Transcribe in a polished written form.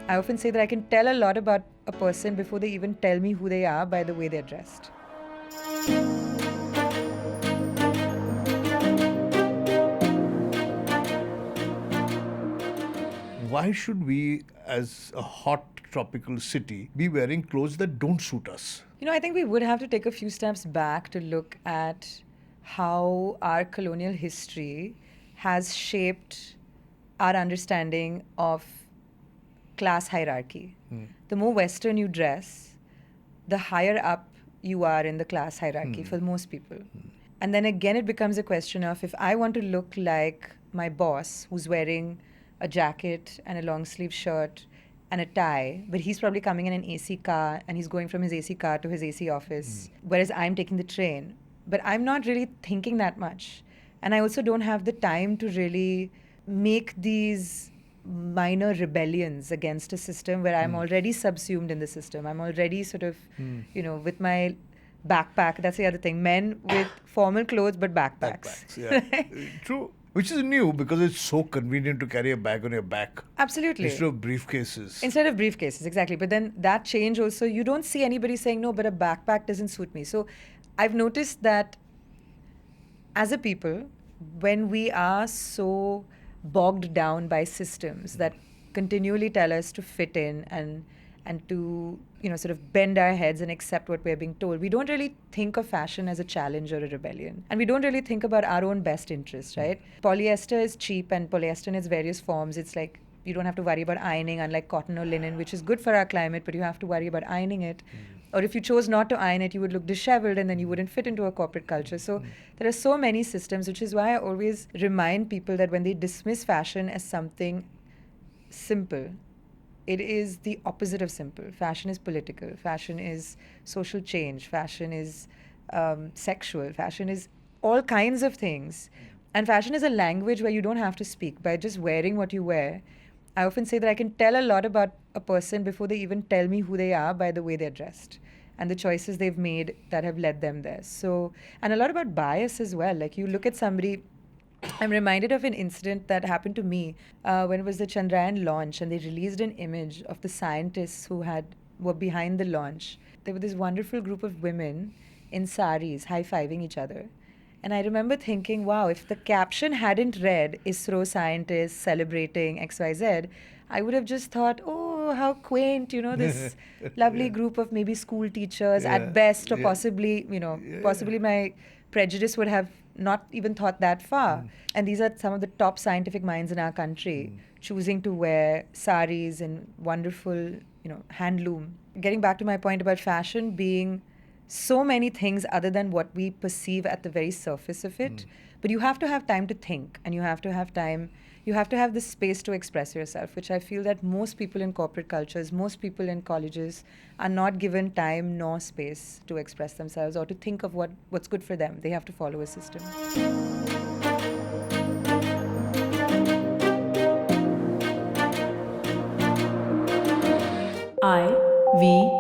I often say that I can tell a lot about a person before they even tell me who they are by the way they're dressed. Why should we, as a hot tropical city, be wearing clothes that don't suit us? I think we would have to take a few steps back to look at how our colonial history has shaped our understanding of class hierarchy. The more Western you dress, the higher up you are in the class hierarchy for most people. And then again, it becomes a question of if I want to look like my boss who's wearing a jacket and a long sleeve shirt and a tie, but he's probably coming in an AC car and he's going from his AC car to his AC office, whereas I'm taking the train. But I'm not really thinking that much. And I also don't have the time to really make these minor rebellions against a system where I'm already subsumed in the system. I'm already sort of, with my backpack. That's the other thing. Men with formal clothes but backpacks. Yeah. True. Which is new because it's so convenient to carry a bag on your back. Absolutely. Instead of briefcases. Instead of briefcases, exactly. But then that change also, you don't see anybody saying, no, but a backpack doesn't suit me. So I've noticed that as a people, when we are so bogged down by systems that continually tell us to fit in and to sort of bend our heads and accept what we're being told, we don't really think of fashion as a challenge or a rebellion, and we don't really think about our own best interests, right? Polyester is cheap, and polyester in its various forms, it's like you don't have to worry about ironing, unlike cotton or linen, which is good for our climate, but you have to worry about ironing it. Or if you chose not to iron it, you would look disheveled and then you wouldn't fit into a corporate culture. So there are so many systems, which is why I always remind people that when they dismiss fashion as something simple, it is the opposite of simple. Fashion is political. Fashion is social change. Fashion is sexual. Fashion is all kinds of things. And fashion is a language where you don't have to speak. By just wearing what you wear, I often say that I can tell a lot about a person before they even tell me who they are by the way they're dressed and the choices they've made that have led them there. So, and a lot about bias as well. Like you look at somebody, I'm reminded of an incident that happened to me when it was the Chandrayaan launch, and they released an image of the scientists who were behind the launch. There were this wonderful group of women in saris high-fiving each other. And I remember thinking, wow, if the caption hadn't read ISRO scientists celebrating XYZ, I would have just thought, oh, how quaint, this lovely group of maybe school teachers at best, or possibly, possibly my prejudice would have not even thought that far. And these are some of the top scientific minds in our country choosing to wear saris and wonderful, handloom. Getting back to my point about fashion being so many things other than what we perceive at the very surface of it. But you have to have time to think, and you have to have the space to express yourself, which I feel that most people in corporate cultures, most people in colleges are not given time nor space to express themselves or to think of what's good for them. They have to follow a system. I V